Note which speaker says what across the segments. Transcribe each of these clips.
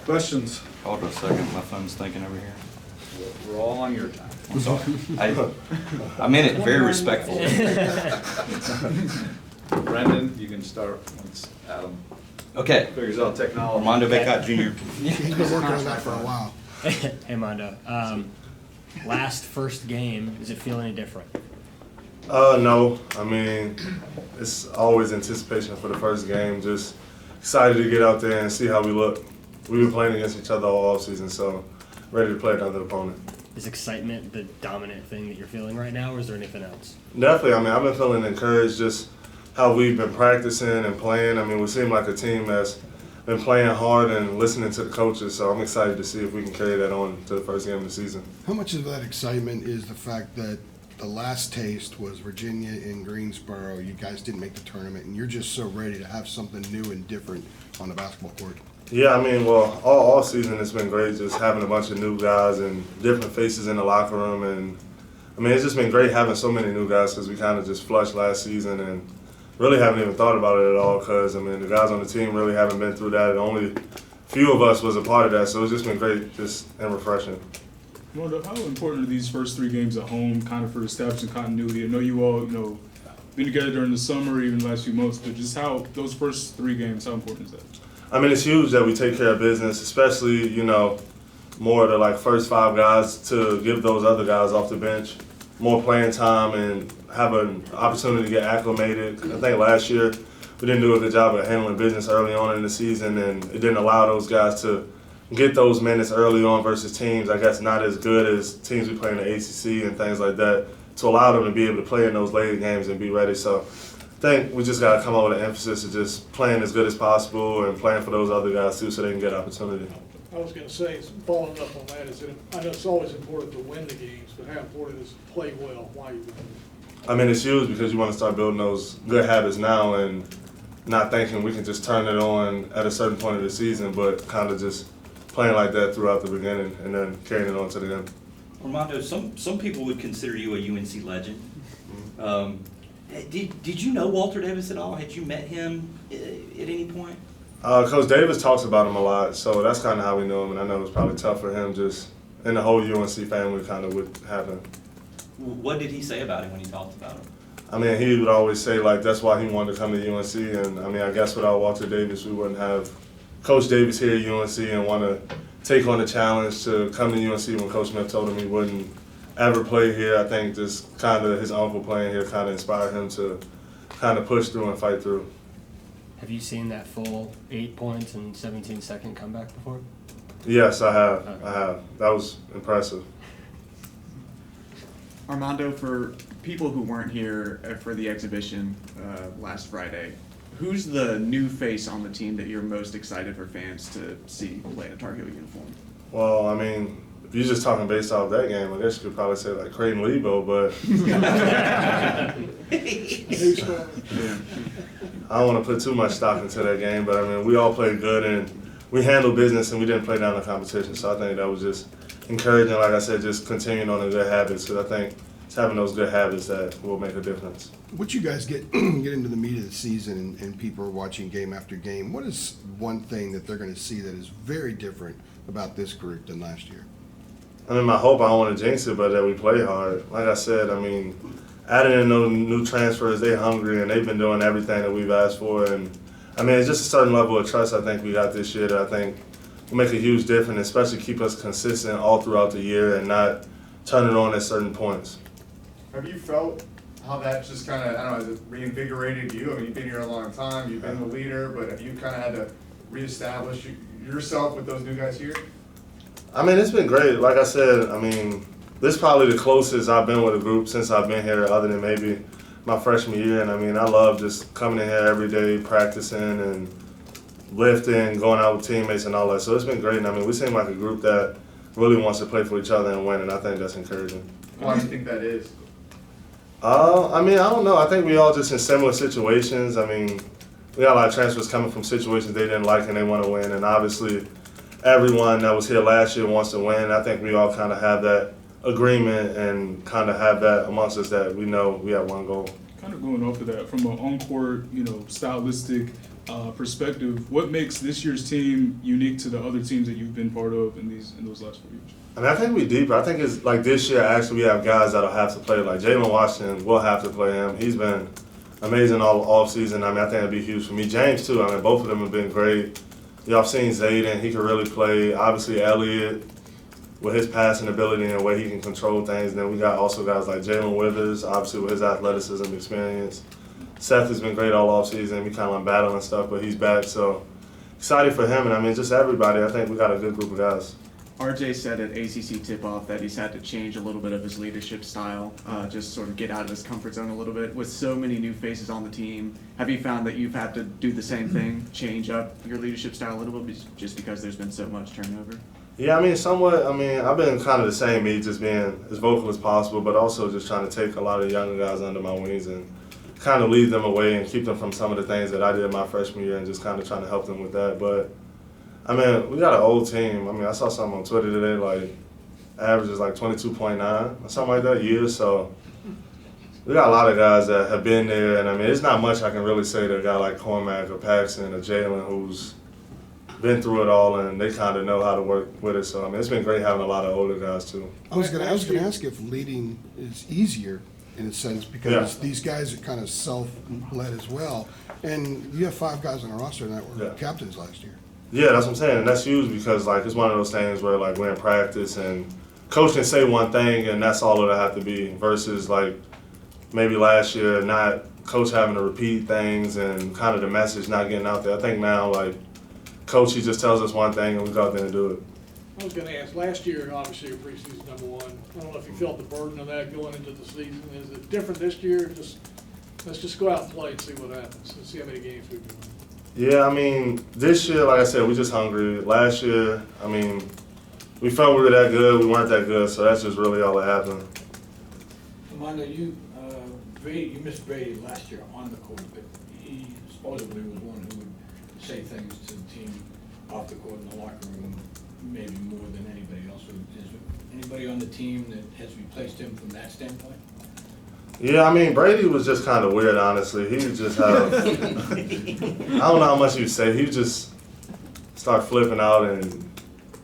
Speaker 1: Questions?
Speaker 2: Hold on a second, my phone's thinking over here.
Speaker 1: We're all on your time.
Speaker 2: I'm sorry. I meant it very respectfully.
Speaker 1: Brendan, you can start once Adam
Speaker 2: Okay,
Speaker 1: figures out technology.
Speaker 2: Armando Bacot Jr.
Speaker 3: He's been working on that for a while.
Speaker 4: Hey, Armando. First game, does it feel any different?
Speaker 5: No. I mean, it's always anticipation for the first game. Just excited to get out there and see how we look. We've been playing against each other all offseason, so ready to play another opponent.
Speaker 4: Is excitement the dominant thing that you're feeling right now, or is there anything else?
Speaker 5: Definitely. I mean, I've been feeling encouraged just how we've been practicing and playing. I mean, we seem like a team that's been playing hard and listening to the coaches, so I'm excited to see if we can carry that on to the first game of the season.
Speaker 3: How much of that excitement is the fact that the last taste was Virginia in Greensboro? You guys didn't make the tournament, and you're just so ready to have something new and different on the basketball court.
Speaker 5: Yeah, I mean, well, all season it's been great just having a bunch of new guys and different faces in the locker room. And, I mean, it's just been great having so many new guys because we kind of just flushed last season and really haven't even thought about it at all because, I mean, the guys on the team really haven't been through that. And only few of us was a part of that, so it's just been great just and refreshing.
Speaker 6: Armando, how important are these first three games at home kind of for establishing continuity? I know you all, been together during the summer, even the last few months, but just how those first three games, how important is that?
Speaker 5: I mean, it's huge that we take care of business, especially, more of the first five guys to give those other guys off the bench more playing time and have an opportunity to get acclimated. I think last year we didn't do a good job of handling business early on in the season, and it didn't allow those guys to get those minutes early on versus teams, I guess, not as good as teams we play in the ACC and things like that, to allow them to be able to play in those later games and be ready. So I think we just got to come up with an emphasis of just playing as good as possible and playing for those other guys too so they can get opportunity.
Speaker 7: I was going to say, following up on that, is that I know it's always important to win the games, but how important is to play well while you win?
Speaker 5: I mean, it's huge because you want to start building those good habits now and not thinking we can just turn it on at a certain point of the season, but kind of just playing like that throughout the beginning and then carrying it on to the end.
Speaker 2: Armando, some people would consider you a UNC legend. Did you know Walter Davis at all? Had you met him at any point?
Speaker 5: Coach Davis talks about him a lot, so that's kind of how we knew him, and I know it was probably tough for him just, and the whole UNC family kind of would have him.
Speaker 2: What did he say about him when he talked about him?
Speaker 5: I mean, he would always say, that's why he wanted to come to UNC, and I mean, I guess without Walter Davis, we wouldn't have Coach Davis here at UNC and want to take on the challenge to come to UNC when Coach Smith told him he wouldn't ever play here. I think just kind of his uncle playing here kind of inspired him to kind of push through and fight through.
Speaker 4: Have you seen that full 8 points and 17-second comeback before?
Speaker 5: Yes, I have. I have. That was impressive.
Speaker 8: Armando, for people who weren't here for the exhibition last Friday, who's the new face on the team that you're most excited for fans to see play in a Tar Heel uniform?
Speaker 5: Well, I mean, if you're just talking based off that game, I guess you could probably say Creighton Lebo, but I don't want to put too much stock into that game. But I mean, we all played good and we handled business and we didn't play down the competition. So I think that was just encouraging. Like I said, just continuing on the good habits because I think it's having those good habits that will make a difference.
Speaker 3: Once you guys get into the meat of the season and people are watching game after game, what is one thing that they're going to see that is very different about this group than last year?
Speaker 5: I mean, my hope, I don't want to jinx it, but that we play hard. Like I said, I mean, adding in those new transfers, they're hungry and they've been doing everything that we've asked for. And I mean, it's just a certain level of trust I think we got this year that I think will make a huge difference, especially keep us consistent all throughout the year and not turn it on at certain points.
Speaker 9: Have you felt how that just kind of, I don't know, has it reinvigorated you? I mean, you've been here a long time, you've been the leader, but have you kind of had to reestablish yourself with those new guys here?
Speaker 5: I mean, it's been great. Like I said, I mean, this is probably the closest I've been with a group since I've been here, other than maybe my freshman year. And I mean, I love just coming in here every day, practicing and lifting, going out with teammates and all that. So it's been great. And I mean, we seem like a group that really wants to play for each other and win, and I think that's encouraging.
Speaker 9: Why do you think that is?
Speaker 5: I mean, I don't know. I think we all just in similar situations. I mean, we got a lot of transfers coming from situations they didn't like and they want to win. And obviously, everyone that was here last year wants to win. I think we all kind of have that agreement and kind of have that amongst us that we know we have one goal.
Speaker 6: Kind of going off of that, from an on-court, stylistic perspective, what makes this year's team unique to the other teams that you've been part of in those last 4 years?
Speaker 5: I mean, I think we deeper. I think it's like this year, actually, we have guys that'll have to play. Like Jalen Washington will have to play him. He's been amazing all off season. I mean, I think it'd be huge for me. James, too. I mean, both of them have been great. Y'all have seen Zayden. He can really play. Obviously, Elliott, with his passing ability and the way he can control things. And then we got also guys like Jalen Withers, obviously, with his athleticism experience. Seth has been great all off season. We kind of battling stuff, but he's back. So excited for him. And I mean, just everybody. I think we got a good group of guys.
Speaker 8: RJ said at ACC tip-off that he's had to change a little bit of his leadership style, just sort of get out of his comfort zone a little bit. With so many new faces on the team, have you found that you've had to do the same thing, change up your leadership style a little bit just because there's been so much turnover?
Speaker 5: Yeah, I mean, somewhat. I mean, I've been kind of the same, me just being as vocal as possible, but also just trying to take a lot of younger guys under my wings and kind of lead them away and keep them from some of the things that I did my freshman year and just kind of trying to help them with that. But I mean, we got an old team. I mean, I saw something on Twitter today, like, average is like 22.9 or something like that years. So we got a lot of guys that have been there. And, I mean, it's not much I can really say to a guy like Cormac or Paxton or Jalen who's been through it all and they kind of know how to work with it. So, I mean, it's been great having a lot of older guys, too.
Speaker 3: I was gonna ask if leading is easier in a sense, because these guys are kind of self-led as well. And you have 5 guys on the roster that were captains last year.
Speaker 5: Yeah, that's what I'm saying, and that's huge because like it's one of those things where like we're in practice and coach can say one thing and that's all it'll have to be versus like maybe last year not coach having to repeat things and kind of the message not getting out there. I think now like coach he just tells us one thing and we go out there and do it.
Speaker 7: I was gonna ask, last year, obviously, your preseason #1. I don't know if you felt the burden of that going into the season. Is it different this year? Let's just go out and play and see what happens and see how many games we can win.
Speaker 5: Yeah, I mean, this year, like I said, we just hungry. Last year, I mean, we felt we were that good, we weren't that good, so that's just really all that happened.
Speaker 10: Armando, you missed Brady last year on the court, but he supposedly was one who would say things to the team off the court in the locker room, maybe more than anybody else. Is there anybody on the team that has replaced him from that standpoint?
Speaker 5: Yeah, I mean, Brady was just kind of weird, honestly. He would just have, I don't know how much he would say. He would just start flipping out and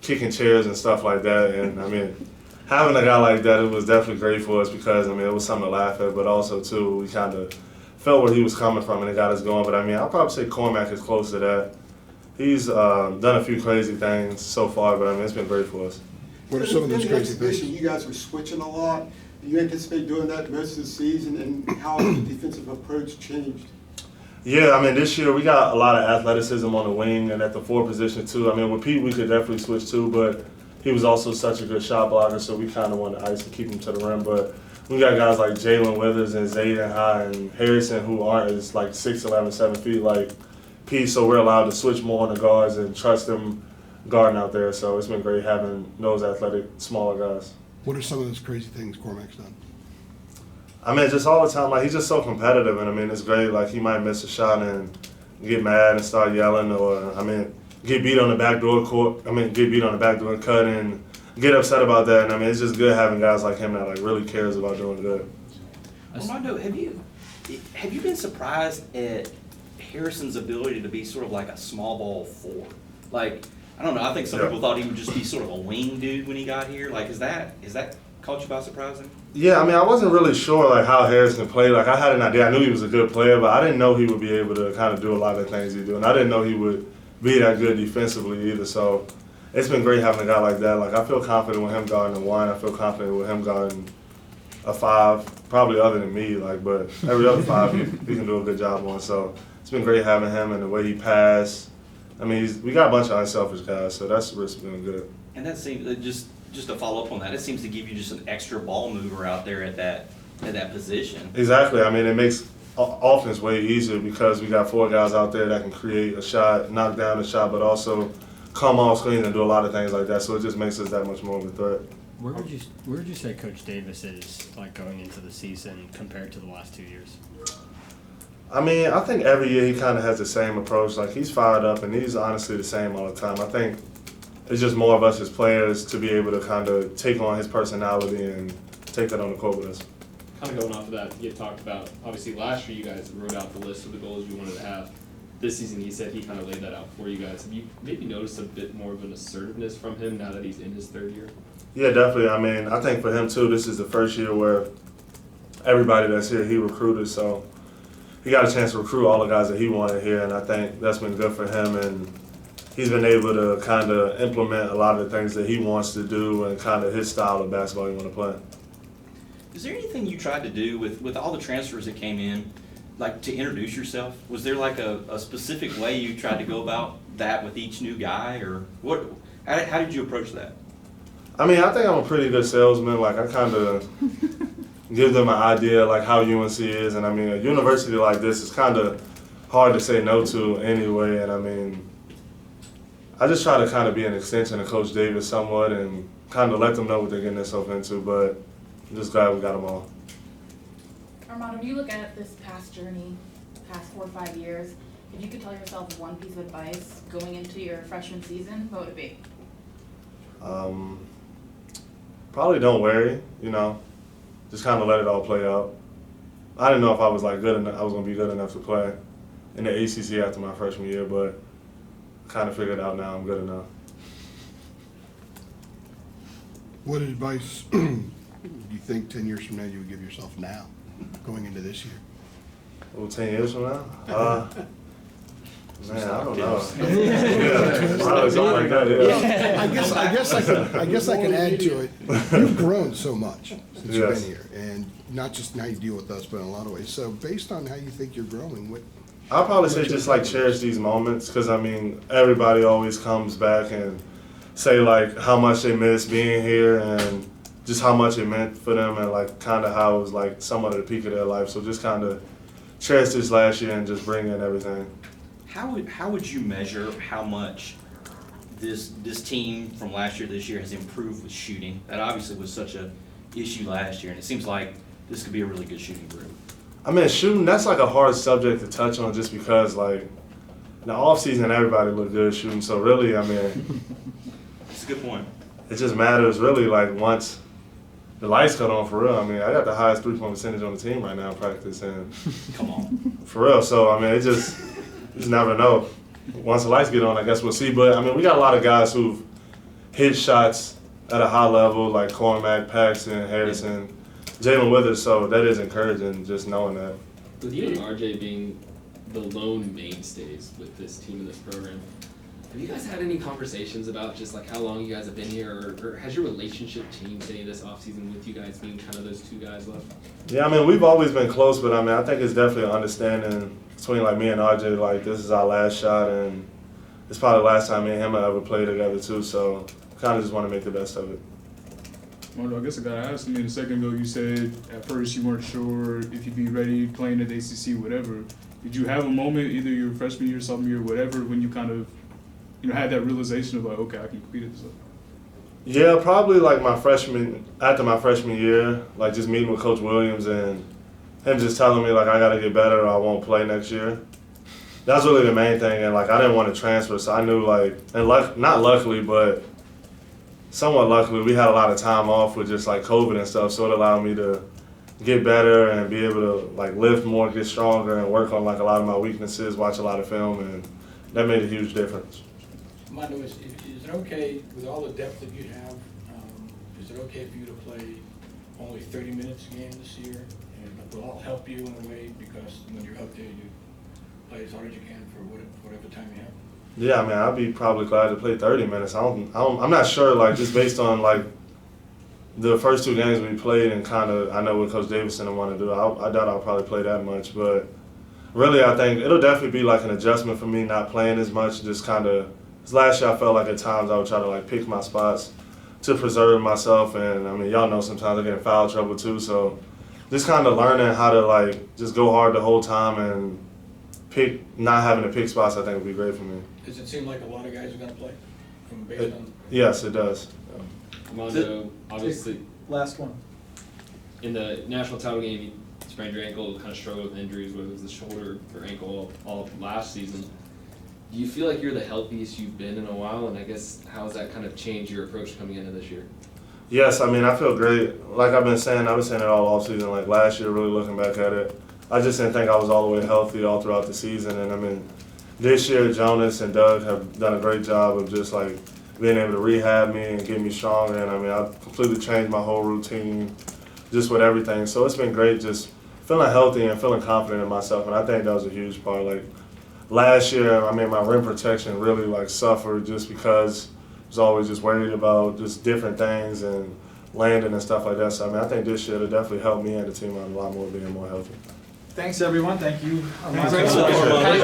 Speaker 5: kicking chairs and stuff like that. And, I mean, having a guy like that, it was definitely great for us because, I mean, it was something to laugh at. But also, too, we kind of felt where he was coming from and it got us going. But, I mean, I'll probably say Cormac is close to that. He's done a few crazy things so far, but, I mean, it's been great for us.
Speaker 3: What are some of those crazy things?
Speaker 11: You guys were switching a lot. Do you anticipate doing that most of the season, and how has the defensive approach changed?
Speaker 5: Yeah, I mean, this year we got a lot of athleticism on the wing and at the 4 position, too. I mean, with Pete, we could definitely switch, too, but he was also such a good shot blocker, so we kind of wanted to ice and keep him to the rim. But we got guys like Jalen Withers and Zayden High and Harrison who aren't as, like, 6'11", 7 feet like Pete, so we're allowed to switch more on the guards and trust them guarding out there. So it's been great having those athletic, smaller guys.
Speaker 3: What are some of those crazy things Cormac's done?
Speaker 5: I mean, just all the time. Like, he's just so competitive, and I mean, it's great. Like, he might miss a shot and get mad and start yelling, or I mean, get beat on the backdoor cut and get upset about that. And I mean, it's just good having guys like him that like really cares about doing good.
Speaker 2: Armando, have you been surprised at Harrison's ability to be sort of like a small ball 4? Like, I don't know. I think some people thought he would just be sort of a wing dude when he got here. Like, is that caught you by surprise?
Speaker 5: Yeah, I mean, I wasn't really sure like how Harrison played. Like, I had an idea. I knew he was a good player, but I didn't know he would be able to kind of do a lot of the things he do, and I didn't know he would be that good defensively either. So it's been great having a guy like that. Like, I feel confident with him guarding a 1. I feel confident with him guarding a 5, probably other than me. Like, but every other 5 he can do a good job on. So it's been great having him and the way he passed. I mean, we got a bunch of unselfish guys, so that's been good.
Speaker 2: And that seems just to follow up on that, it seems to give you just an extra ball mover out there at that position.
Speaker 5: Exactly. I mean, it makes offense way easier because we got 4 guys out there that can create a shot, knock down a shot, but also come off screen and do a lot of things like that. So it just makes us that much more of a threat.
Speaker 4: Where would you say Coach Davis is like going into the season compared to the last 2 years?
Speaker 5: I mean, I think every year he kind of has the same approach. Like, he's fired up, and he's honestly the same all the time. I think it's just more of us as players to be able to kind of take on his personality and take that on the court with us.
Speaker 12: Kind of going off of that, you talked about, obviously last year you guys wrote out the list of the goals you wanted to have. this season he said he kind of laid that out for you guys. Have you maybe noticed a bit more of an assertiveness from him now that he's in his third year?
Speaker 5: Yeah, definitely. I mean, I think for him too, this is the first year where everybody that's here he recruited, so he got a chance to recruit all the guys that he wanted here, and I think that's been good for him. And he's been able to kind of implement a lot of the things that he wants to do and kind of his style of basketball he want to play.
Speaker 2: Is there anything you tried to do with all the transfers that came in, like to introduce yourself? Was there like a specific way you tried to go about that with each new guy, or what? How did you approach that?
Speaker 5: I mean, I think I'm a pretty good salesman. Like, I kind of give them an idea, like, how UNC is. And, I mean, a university like this is kind of hard to say no to anyway. And, I mean, I just try to kind of be an extension of Coach Davis somewhat and kind of let them know what they're getting themselves into. But I'm just glad we got them all.
Speaker 13: Armando, when you look at this past journey, past 4 or 5 years, if you could tell yourself one piece of advice going into your freshman season, what would it be?
Speaker 5: Probably don't worry, you know, just kind of let it all play out. I didn't know if I was like good enough, I was gonna be good enough to play in the ACC after my freshman year, but I kind of figured out now I'm good enough.
Speaker 3: What advice do you think 10 years from now you would give yourself now, going into this year?
Speaker 5: Well, 10 years from now? Man, I don't know. Yeah, probably something like that, yeah.
Speaker 3: I guess I can add to it. You've grown so much since you've
Speaker 5: Yes.
Speaker 3: been here, and not just how you deal with us, but in a lot of ways. So based on how you think you're growing, what?
Speaker 5: I'll probably say just like cherish these moments, because I mean, everybody always comes back and say like how much they miss being here and just how much it meant for them and like kind of how it was like somewhat at the peak of their life. So just kind of cherish this last year and just bring in everything.
Speaker 2: How would you measure how much this team from last year to this year has improved with shooting? That obviously was such a issue last year, and it seems like this could be a really good shooting group.
Speaker 5: I mean, shooting, that's like a hard subject to touch on just because like in the offseason everybody looked good shooting. So really, I mean,
Speaker 2: That's a good point.
Speaker 5: it just matters really like once the lights cut on for real. I mean, I got the highest 3-point percentage on the team right now in practice, and
Speaker 2: Come on.
Speaker 5: for real. So I mean, you just never know. Once the lights get on, I guess we'll see. But I mean, we got a lot of guys who've hit shots at a high level, like Cormac, Paxton, Harrison, Jalen Withers. So that is encouraging, just knowing that.
Speaker 12: With you and RJ being the lone mainstays with this team and this program, have you guys had any conversations about just like how long you guys have been here, or has your relationship changed any this offseason with you guys being kind of those two guys left?
Speaker 5: Yeah, I mean, we've always been close, but I mean, I think it's definitely an understanding between like me and RJ, like this is our last shot, and it's probably the last time me and him will ever play together too. So kind of just want to make the best of it.
Speaker 6: Well, I guess I gotta ask. I mean, a second ago you said at first you weren't sure if you'd be ready playing at the ACC, whatever. Did you have a moment, either your freshman year, sophomore year, whatever, when you kind of, had that realization of like, okay, I can compete at this level?
Speaker 5: Yeah, probably like after my freshman year, like just meeting with Coach Williams and him just telling me like I gotta get better or I won't play next year. That's really the main thing, and like I didn't want to transfer, so I knew like, and not luckily, but somewhat luckily, we had a lot of time off with just like COVID and stuff, so it allowed me to get better and be able to like lift more, get stronger, and work on like a lot of my weaknesses, watch a lot of film, and that made a huge difference.
Speaker 10: Armando, is it okay, with all the depth that you have, is it okay for you to play only 30 minutes a game this year? And will all help you in a way, because when you're out there, you play as hard as you can for whatever time you have?
Speaker 5: Yeah, I mean, I'd be probably glad to play 30 minutes. I'm not sure, like just based on like the first 2 games we played and kind of I know what Coach Davidson want to do. I doubt I'll probably play that much, but really I think it'll definitely be like an adjustment for me not playing as much. Just kind of, last year I felt like at times I would try to like pick my spots to preserve myself, and I mean y'all know sometimes I get in foul trouble too. So just kind of learning how to like just go hard the whole time and not having to pick spots, I think would be great for me.
Speaker 10: Does it seem like a lot of guys are gonna play, based on?
Speaker 5: Yes, it does.
Speaker 12: Armando, obviously,
Speaker 7: Last one.
Speaker 12: in the national title game, you sprained your ankle, kind of struggled with injuries, whether it was the shoulder or ankle all of last season. Do you feel like you're the healthiest you've been in a while? And I guess how has that kind of changed your approach coming into this year?
Speaker 5: Yes, I mean, I feel great. Like I've been saying it all offseason. Like last year, really looking back at it, I just didn't think I was all the way healthy all throughout the season. And I mean, this year, Jonas and Doug have done a great job of just like being able to rehab me and get me stronger. And I mean, I've completely changed my whole routine just with everything. So it's been great just feeling healthy and feeling confident in myself. And I think that was a huge part. Like last year, I mean, my rim protection really like suffered just because I was always just worried about just different things and landing and stuff like that. So I mean, I think this year it definitely helped me and the team out a lot more, being more healthy.
Speaker 1: Thanks, everyone. Thank you.
Speaker 2: Thanks, Armando.